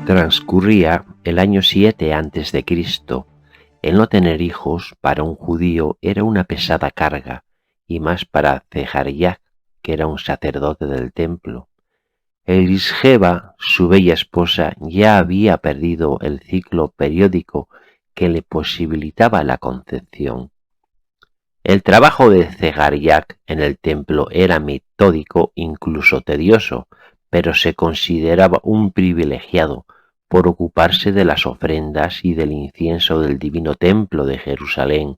Transcurría el año 7 a.C. El no tener hijos para un judío era una pesada carga, y más para Zechariah, que era un sacerdote del templo. Elisgeba, su bella esposa, ya había perdido el ciclo periódico que le posibilitaba la concepción. El trabajo de Zechariah en el templo era metódico, incluso tedioso, pero se consideraba un privilegiado por ocuparse de las ofrendas y del incienso del divino templo de Jerusalén,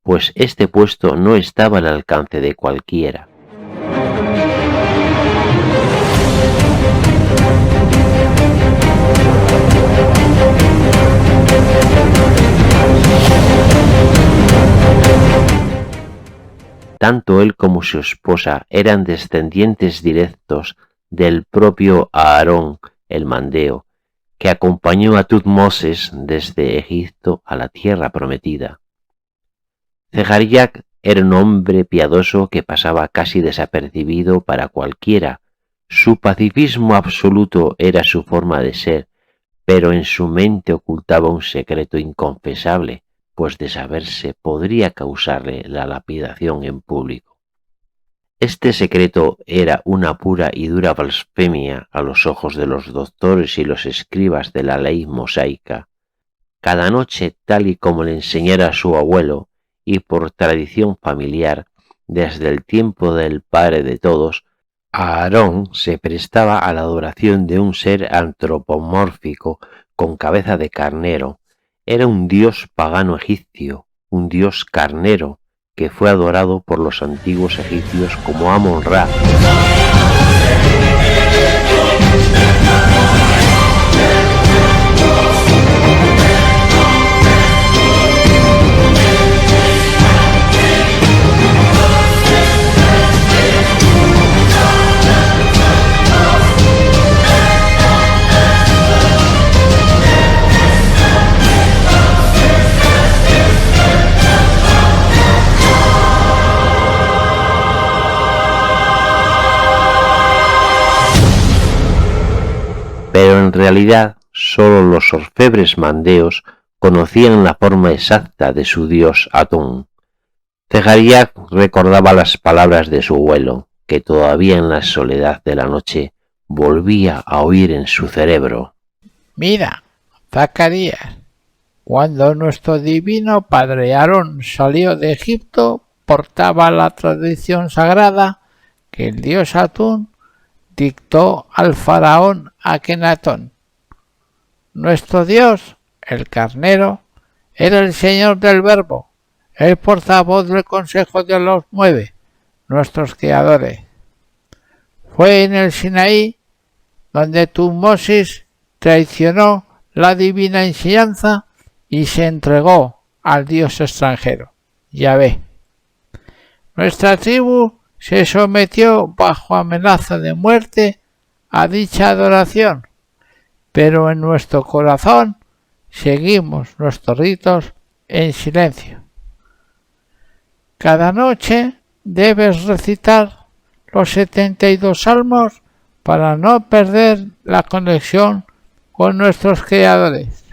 pues este puesto no estaba al alcance de cualquiera. Tanto él como su esposa eran descendientes directos del propio Aarón el mandeo, que acompañó a Tutmosis desde Egipto a la tierra prometida. Zechariah era un hombre piadoso que pasaba casi desapercibido para cualquiera. Su pacifismo absoluto era su forma de ser, pero en su mente ocultaba un secreto inconfesable, pues de saberse podría causarle la lapidación en público. Este secreto era una pura y dura blasfemia a los ojos de los doctores y los escribas de la ley mosaica. Cada noche, tal y como le enseñara su abuelo, y por tradición familiar, desde el tiempo del padre de todos, Aarón se prestaba a la adoración de un ser antropomórfico con cabeza de carnero. Era un dios pagano egipcio, un dios carnero, que fue adorado por los antiguos egipcios como Amon-Ra. Pero en realidad sólo los orfebres mandeos conocían la forma exacta de su dios Atón. Zechariah recordaba las palabras de su abuelo, que todavía en la soledad de la noche volvía a oír en su cerebro. Mira, Zacarías, cuando nuestro divino padre Aarón salió de Egipto, portaba la tradición sagrada que el dios Atún dictó al faraón Akenatón. Nuestro Dios, el carnero, era el Señor del Verbo, el portavoz del Consejo de los 9, nuestros creadores. Fue en el Sinaí donde Tutmosis traicionó la divina enseñanza y se entregó al Dios extranjero, Yahvé. Nuestra tribu se sometió bajo amenaza de muerte a dicha adoración, pero en nuestro corazón seguimos nuestros ritos en silencio. Cada noche debes recitar los 72 salmos para no perder la conexión con nuestros creadores.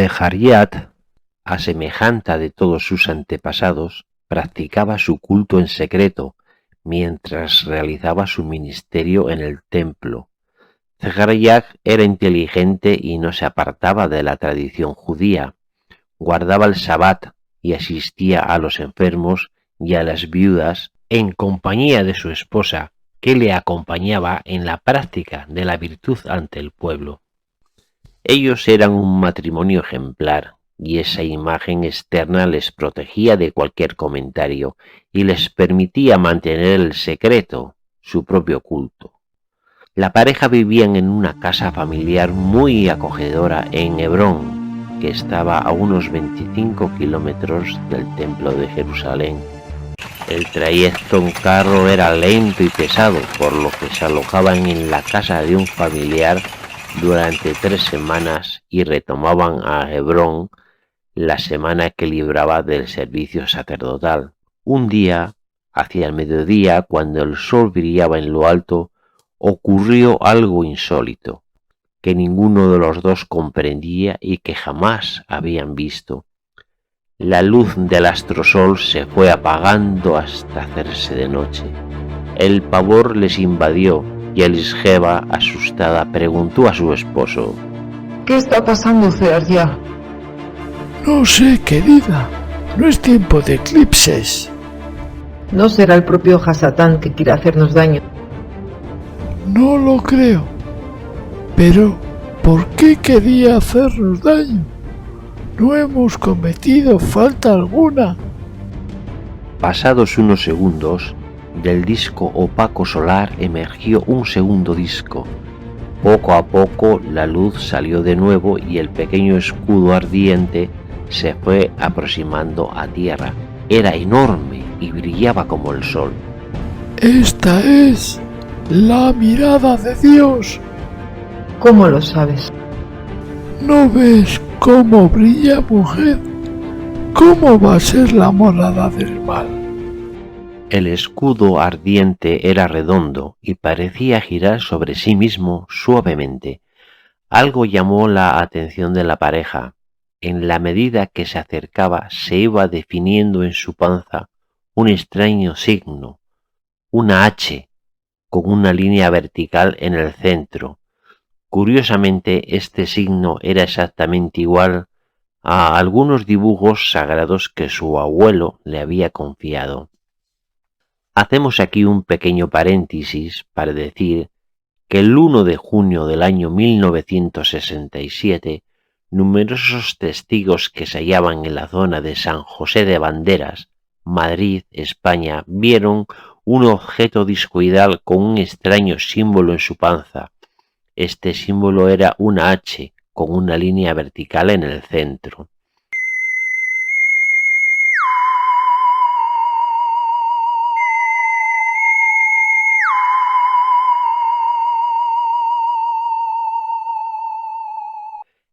Zehariah, a semejanza de todos sus antepasados, practicaba su culto en secreto mientras realizaba su ministerio en el templo. Zehariah era inteligente y no se apartaba de la tradición judía. Guardaba el Sabbat y asistía a los enfermos y a las viudas en compañía de su esposa, que le acompañaba en la práctica de la virtud ante el pueblo. Ellos eran un matrimonio ejemplar, y esa imagen externa les protegía de cualquier comentario y les permitía mantener el secreto, su propio culto. La pareja vivían en una casa familiar muy acogedora en Hebrón, que estaba a unos 25 kilómetros del templo de Jerusalén. El trayecto en carro era lento y pesado, por lo que se alojaban en la casa de un familiar durante 3 semanas y retomaban a Hebrón la semana que libraba del servicio sacerdotal. Un día, hacia el mediodía, cuando el sol brillaba en lo alto, ocurrió algo insólito, que ninguno de los dos comprendía y que jamás habían visto. La luz del astrosol se fue apagando hasta hacerse de noche. El pavor les invadió y Elisheba, asustada, preguntó a su esposo: ¿Qué está pasando, Zehariah? No sé, querida, no es tiempo de eclipses. No será el propio Hasatán que quiera hacernos daño. No lo creo. Pero, ¿por qué quería hacernos daño? No hemos cometido falta alguna. Pasados unos segundos, del disco opaco solar emergió un segundo disco. Poco a poco la luz salió de nuevo y el pequeño escudo ardiente se fue aproximando a tierra. Era enorme y brillaba como el sol. Esta es la mirada de Dios. ¿Cómo lo sabes? ¿No ves cómo brilla, mujer? ¿Cómo va a ser la morada del mal? El escudo ardiente era redondo y parecía girar sobre sí mismo suavemente. Algo llamó la atención de la pareja. En la medida que se acercaba, se iba definiendo en su panza un extraño signo, una H, con una línea vertical en el centro. Curiosamente, este signo era exactamente igual a algunos dibujos sagrados que su abuelo le había confiado. Hacemos aquí un pequeño paréntesis para decir que el 1 de junio del año 1967, numerosos testigos que se hallaban en la zona de San José de Banderas, Madrid, España, vieron un objeto discoidal con un extraño símbolo en su panza. Este símbolo era una H con una línea vertical en el centro.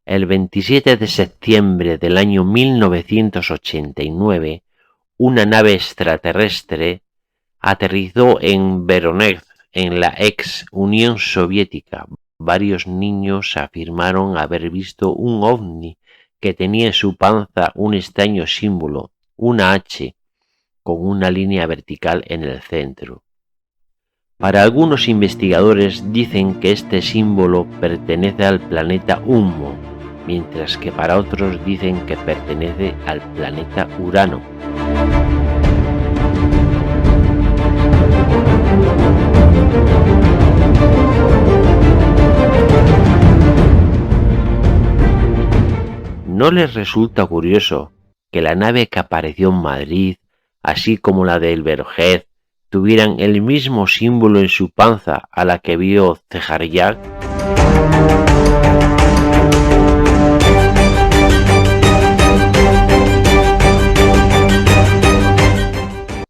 El 27 de septiembre del año 1989, una nave extraterrestre aterrizó en Voronezh, en la ex Unión Soviética. Varios niños afirmaron haber visto un ovni que tenía en su panza un extraño símbolo, una H, con una línea vertical en el centro. Para algunos investigadores dicen que este símbolo pertenece al planeta Humo, mientras que para otros dicen que pertenece al planeta Urano. ¿No les resulta curioso que la nave que apareció en Madrid, así como la del Voronezh, tuvieran el mismo símbolo en su panza a la que vio Zehariah?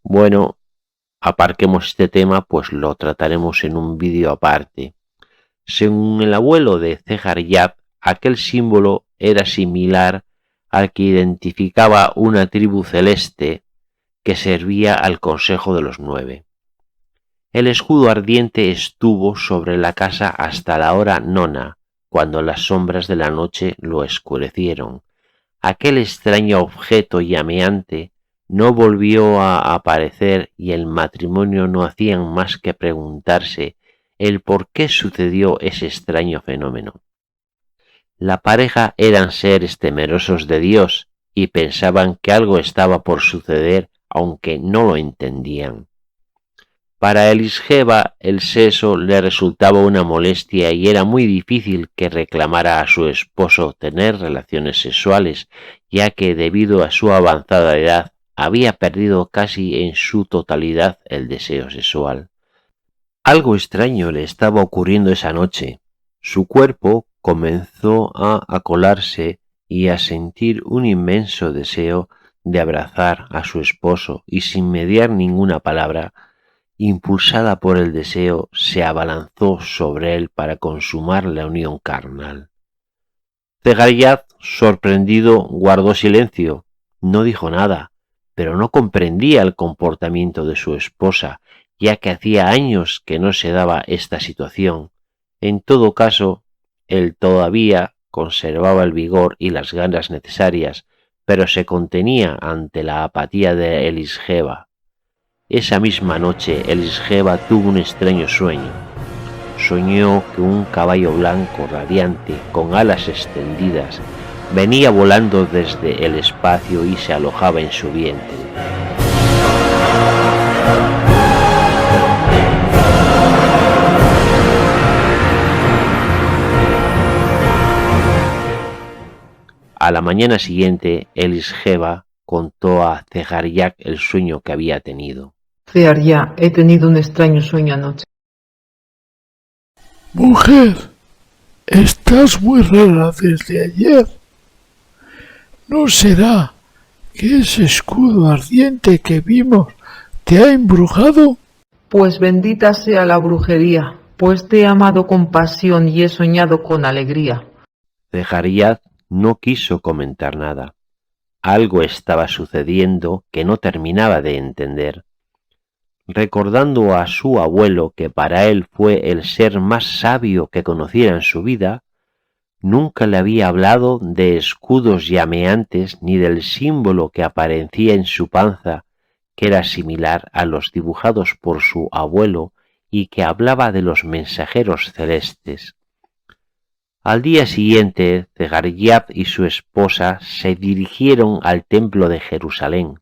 Bueno, aparquemos este tema, pues lo trataremos en un vídeo aparte. Según el abuelo de Zehariah, aquel símbolo era similar al que identificaba una tribu celeste que servía al Consejo de los Nueve. El escudo ardiente estuvo sobre la casa hasta la hora nona, cuando las sombras de la noche lo oscurecieron. aquel extraño objeto llameante no volvió a aparecer y el matrimonio no hacían más que preguntarse el por qué sucedió ese extraño fenómeno. La pareja eran seres temerosos de Dios y pensaban que algo estaba por suceder, aunque no lo entendían. Para Elisheba el sexo le resultaba una molestia y era muy difícil que reclamara a su esposo tener relaciones sexuales, ya que debido a su avanzada edad había perdido casi en su totalidad el deseo sexual. Algo extraño le estaba ocurriendo esa noche. Su cuerpo comenzó a acolarse y a sentir un inmenso deseo de abrazar a su esposo y sin mediar ninguna palabra, impulsada por el deseo, se abalanzó sobre él para consumar la unión carnal. Zecharyah, sorprendido, guardó silencio, no dijo nada, pero no comprendía el comportamiento de su esposa, ya que hacía años que no se daba esta situación. En todo caso, él todavía conservaba el vigor y las ganas necesarias, pero se contenía ante la apatía de Elisheba. Esa misma noche Elisheba tuvo un extraño sueño. Soñó que un caballo blanco radiante, con alas extendidas, venía volando desde el espacio y se alojaba en su vientre. A la mañana siguiente, Elisheba contó a Zecharyah el sueño que había tenido. Zecharyah, he tenido un extraño sueño anoche. Mujer, estás muy rara desde ayer. ¿No será que ese escudo ardiente que vimos te ha embrujado? Pues bendita sea la brujería, pues te he amado con pasión y he soñado con alegría. Zecharyah no quiso comentar nada. Algo estaba sucediendo que no terminaba de entender. Recordando a su abuelo, que para él fue el ser más sabio que conociera en su vida, nunca le había hablado de escudos llameantes ni del símbolo que aparecía en su panza, que era similar a los dibujados por su abuelo y que hablaba de los mensajeros celestes. Al día siguiente, Zecharyah y su esposa se dirigieron al templo de Jerusalén.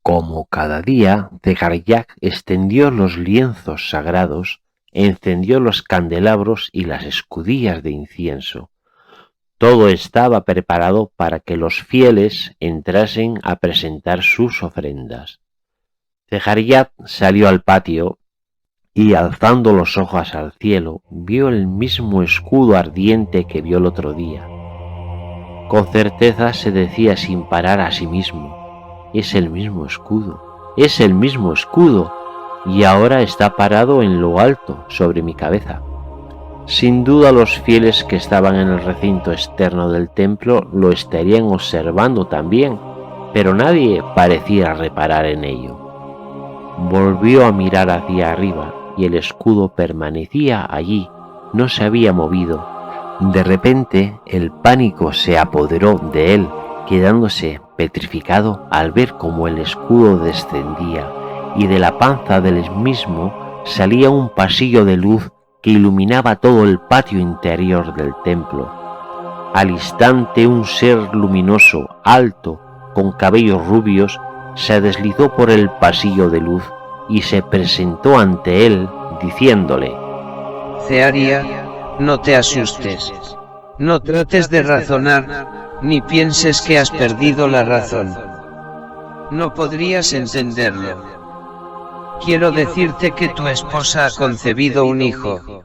Como cada día, Zecharyah extendió los lienzos sagrados, encendió los candelabros y las escudillas de incienso. Todo estaba preparado para que los fieles entrasen a presentar sus ofrendas. Zecharyah salió al patio y, alzando los ojos al cielo, vio el mismo escudo ardiente que vio el otro día. Con certeza se decía sin parar a sí mismo: es el mismo escudo, es el mismo escudo, y ahora está parado en lo alto, sobre mi cabeza. Sin duda los fieles que estaban en el recinto externo del templo lo estarían observando también, pero nadie parecía reparar en ello. Volvió a mirar hacia arriba y el escudo permanecía allí, no se había movido. De repente el pánico se apoderó de él, quedándose petrificado al ver cómo el escudo descendía y de la panza del mismo salía un pasillo de luz que iluminaba todo el patio interior del templo. Al instante un ser luminoso, alto, con cabellos rubios, se deslizó por el pasillo de luz y se presentó ante él, diciéndole: Zecharyah, no te asustes, no trates de razonar, ni pienses que has perdido la razón. No podrías entenderlo. Quiero decirte que tu esposa ha concebido un hijo.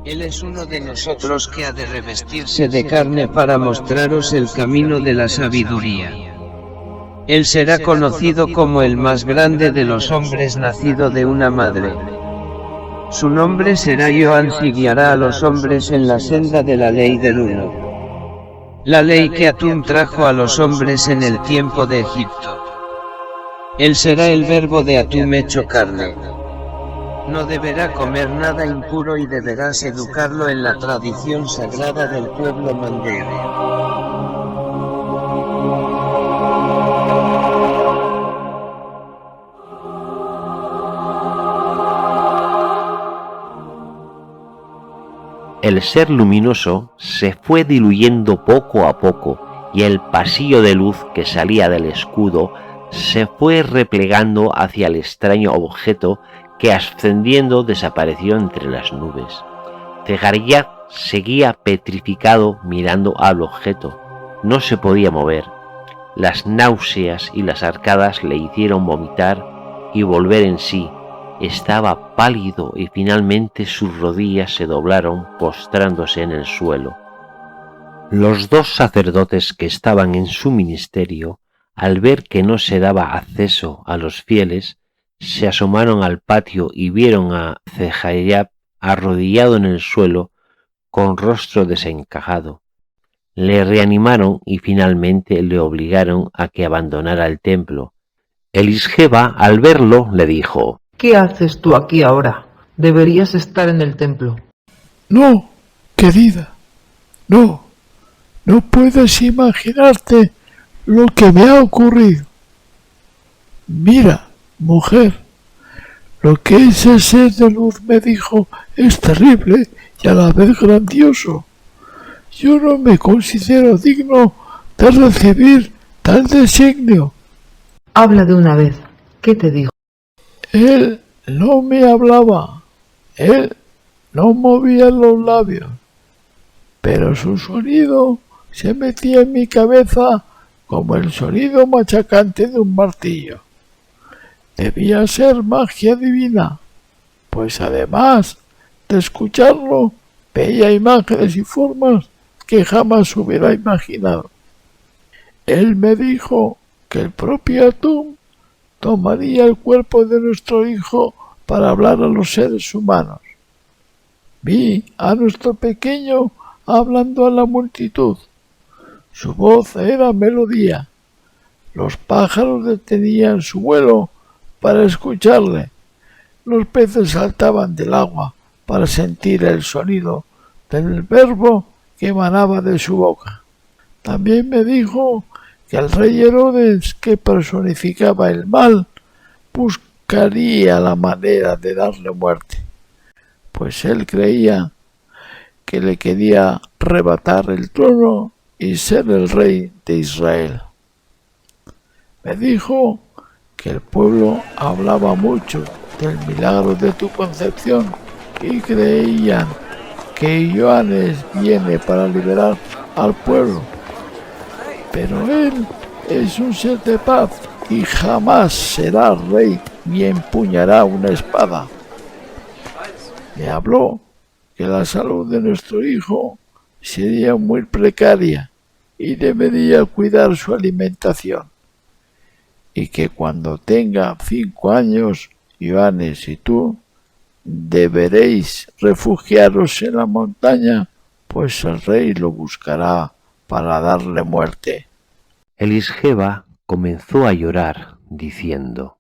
Él es uno de nosotros que ha de revestirse de carne para mostraros el camino de la sabiduría. Él será conocido como el más grande de los hombres nacido de una madre. Su nombre será Joan, y guiará a los hombres en la senda de la ley del Uno. La ley que Atún trajo a los hombres en el tiempo de Egipto. Él será el verbo de Atún hecho carne. No deberá comer nada impuro y deberás educarlo en la tradición sagrada del pueblo mandeo. El ser luminoso se fue diluyendo poco a poco y el pasillo de luz que salía del escudo se fue replegando hacia el extraño objeto que ascendiendo desapareció entre las nubes. Zeharyab seguía petrificado mirando al objeto. No se podía mover. Las náuseas y las arcadas le hicieron vomitar y volver en sí. Estaba pálido y finalmente sus rodillas se doblaron postrándose en el suelo. Los dos sacerdotes que estaban en su ministerio, al ver que no se daba acceso a los fieles, se asomaron al patio y vieron a Zeharyab arrodillado en el suelo con rostro desencajado. Le reanimaron y finalmente le obligaron a que abandonara el templo. Elisheva, al verlo, le dijo: ¿Qué haces tú aquí ahora? Deberías estar en el templo. No, querida, no puedes imaginarte lo que me ha ocurrido. Mira, mujer, lo que ese ser de luz me dijo es terrible y a la vez grandioso. Yo no me considero digno de recibir tal designio. Habla de una vez. ¿Qué te dijo? Él no me hablaba, él no movía los labios, pero su sonido se metía en mi cabeza como el sonido machacante de un martillo. Debía ser magia divina, pues además de escucharlo, veía imágenes y formas que jamás hubiera imaginado. Él me dijo que el propio Atum tomaría el cuerpo de nuestro hijo para hablar a los seres humanos. Vi a nuestro pequeño hablando a la multitud. Su voz era melodía. Los pájaros detenían su vuelo para escucharle. Los peces saltaban del agua para sentir el sonido del verbo que emanaba de su boca. También me dijo que el rey Herodes, que personificaba el mal, buscaría la manera de darle muerte, pues él creía que le quería arrebatar el trono y ser el rey de Israel. Me dijo que el pueblo hablaba mucho del milagro de tu concepción y creían que Johannes viene para liberar al pueblo. Pero él es un ser de paz y jamás será rey ni empuñará una espada. Me habló que la salud de nuestro hijo sería muy precaria y debería cuidar su alimentación, y que cuando tenga 5 años, Johannes y tú deberéis refugiaros en la montaña, pues el rey lo buscará para darle muerte. Elisheva comenzó a llorar, diciendo: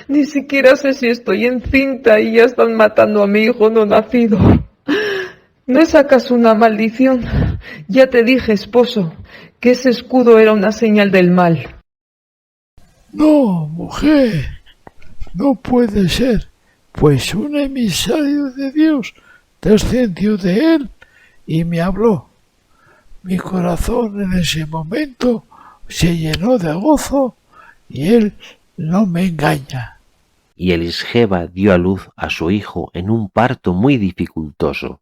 Ni siquiera sé si estoy encinta y ya están matando a mi hijo no nacido. ¿No es acaso una maldición? Ya te dije, esposo, que ese escudo era una señal del mal. No, mujer, no puede ser, pues un emisario de Dios descendió de él y me habló. Mi corazón en ese momento se llenó de gozo y él no me engaña. Y Elisheva dio a luz a su hijo en un parto muy dificultoso.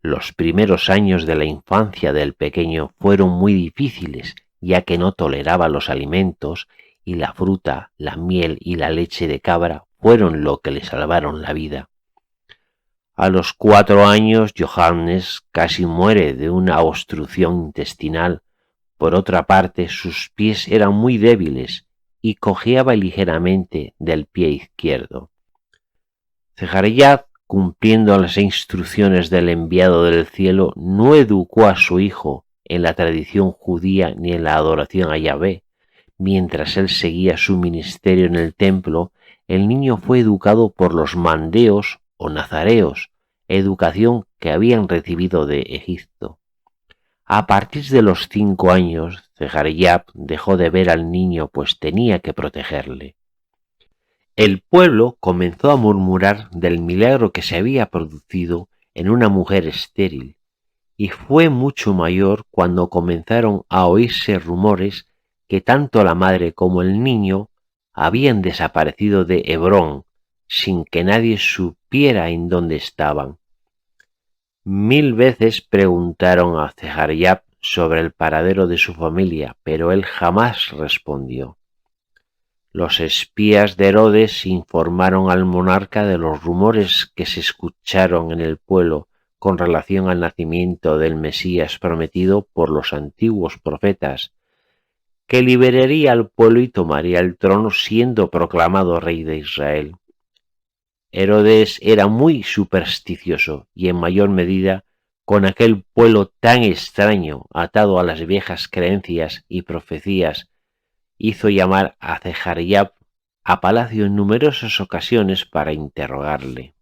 Los primeros años de la infancia del pequeño fueron muy difíciles, ya que no toleraba los alimentos y la fruta, la miel y la leche de cabra fueron lo que le salvaron la vida. A los 4 años, Johannes casi muere de una obstrucción intestinal. Por otra parte, sus pies eran muy débiles y cojeaba ligeramente del pie izquierdo. Zeharyab, cumpliendo las instrucciones del enviado del cielo, no educó a su hijo en la tradición judía ni en la adoración a Yahvé. Mientras él seguía su ministerio en el templo, el niño fue educado por los mandeos o nazareos, educación que habían recibido de Egipto. A partir de los 5 años, Zeharyab dejó de ver al niño, pues tenía que protegerle. El pueblo comenzó a murmurar del milagro que se había producido en una mujer estéril, y fue mucho mayor cuando comenzaron a oírse rumores que tanto la madre como el niño habían desaparecido de Hebrón, sin que nadie supiera en dónde estaban. 1000 veces preguntaron a Zechariah sobre el paradero de su familia, pero él jamás respondió. Los espías de Herodes informaron al monarca de los rumores que se escucharon en el pueblo con relación al nacimiento del Mesías prometido por los antiguos profetas, que liberaría al pueblo y tomaría el trono siendo proclamado rey de Israel. Herodes era muy supersticioso y en mayor medida con aquel pueblo tan extraño, atado a las viejas creencias y profecías, hizo llamar a Zechariah a palacio en numerosas ocasiones para interrogarle.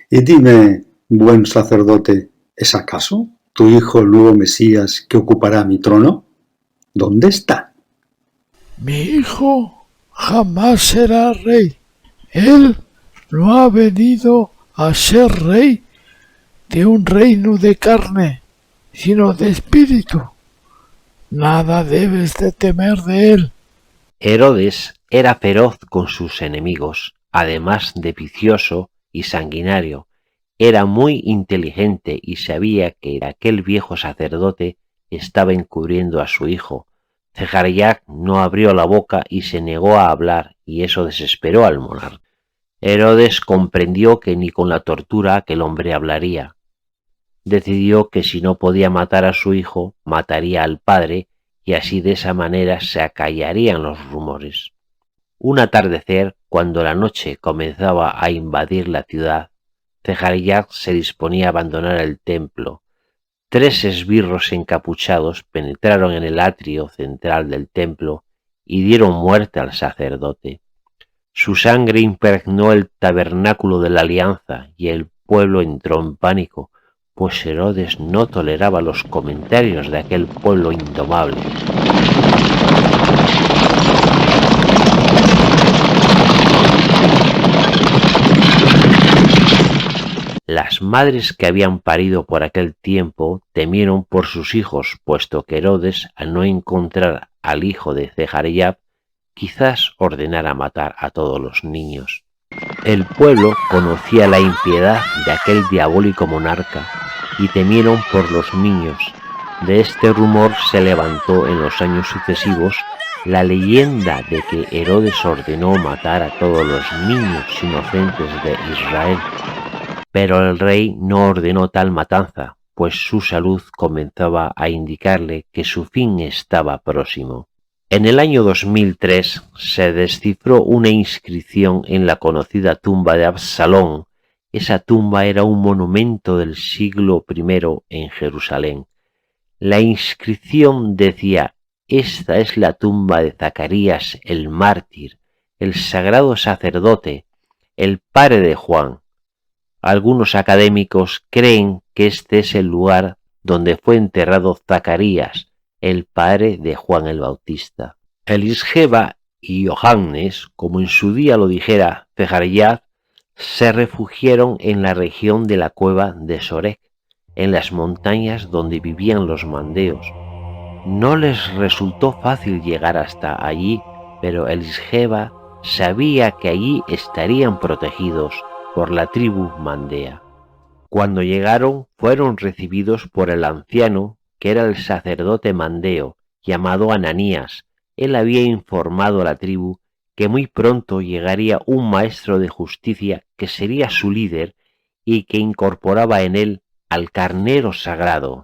Y dime, buen sacerdote, ¿es acaso tu hijo el nuevo Mesías que ocupará mi trono? ¿Dónde está? Mi hijo jamás será rey. Él no ha venido a ser rey de un reino de carne, sino de espíritu. Nada debes de temer de él. Herodes era feroz con sus enemigos, además de vicioso y sanguinario. Era muy inteligente y sabía que aquel viejo sacerdote estaba encubriendo a su hijo. Zechariah no abrió la boca y se negó a hablar, y eso desesperó al monarca. Herodes comprendió que ni con la tortura aquel hombre hablaría. Decidió que si no podía matar a su hijo, mataría al padre, y así de esa manera se acallarían los rumores. Un atardecer, cuando la noche comenzaba a invadir la ciudad, Zechariah se disponía a abandonar el templo. 3 esbirros encapuchados penetraron en el atrio central del templo y dieron muerte al sacerdote. Su sangre impregnó el tabernáculo de la alianza y el pueblo entró en pánico, pues Herodes no toleraba los comentarios de aquel pueblo indomable. Las madres que habían parido por aquel tiempo temieron por sus hijos, puesto que Herodes, al no encontrar al hijo de Zechariah, quizás ordenara matar a todos los niños. El pueblo conocía la impiedad de aquel diabólico monarca y temieron por los niños. De este rumor se levantó en los años sucesivos la leyenda de que Herodes ordenó matar a todos los niños inocentes de Israel. Pero el rey no ordenó tal matanza, pues su salud comenzaba a indicarle que su fin estaba próximo. En el año 2003 se descifró una inscripción en la conocida tumba de Absalón. Esa tumba era un monumento del siglo I en Jerusalén. La inscripción decía: «Esta es la tumba de Zacarías el mártir, el sagrado sacerdote, el padre de Juan». Algunos académicos creen que este es el lugar donde fue enterrado Zacarías, el padre de Juan el Bautista. Elisgeba y Johannes, como en su día lo dijera Zechariah, se refugiaron en la región de la cueva de Sorek, en las montañas donde vivían los mandeos. No les resultó fácil llegar hasta allí, pero Elisgeba sabía que allí estarían protegidos por la tribu mandea. Cuando llegaron, fueron recibidos por el anciano, que era el sacerdote mandeo, llamado Ananías. Él había informado a la tribu que muy pronto llegaría un maestro de justicia que sería su líder y que incorporaba en él al carnero sagrado.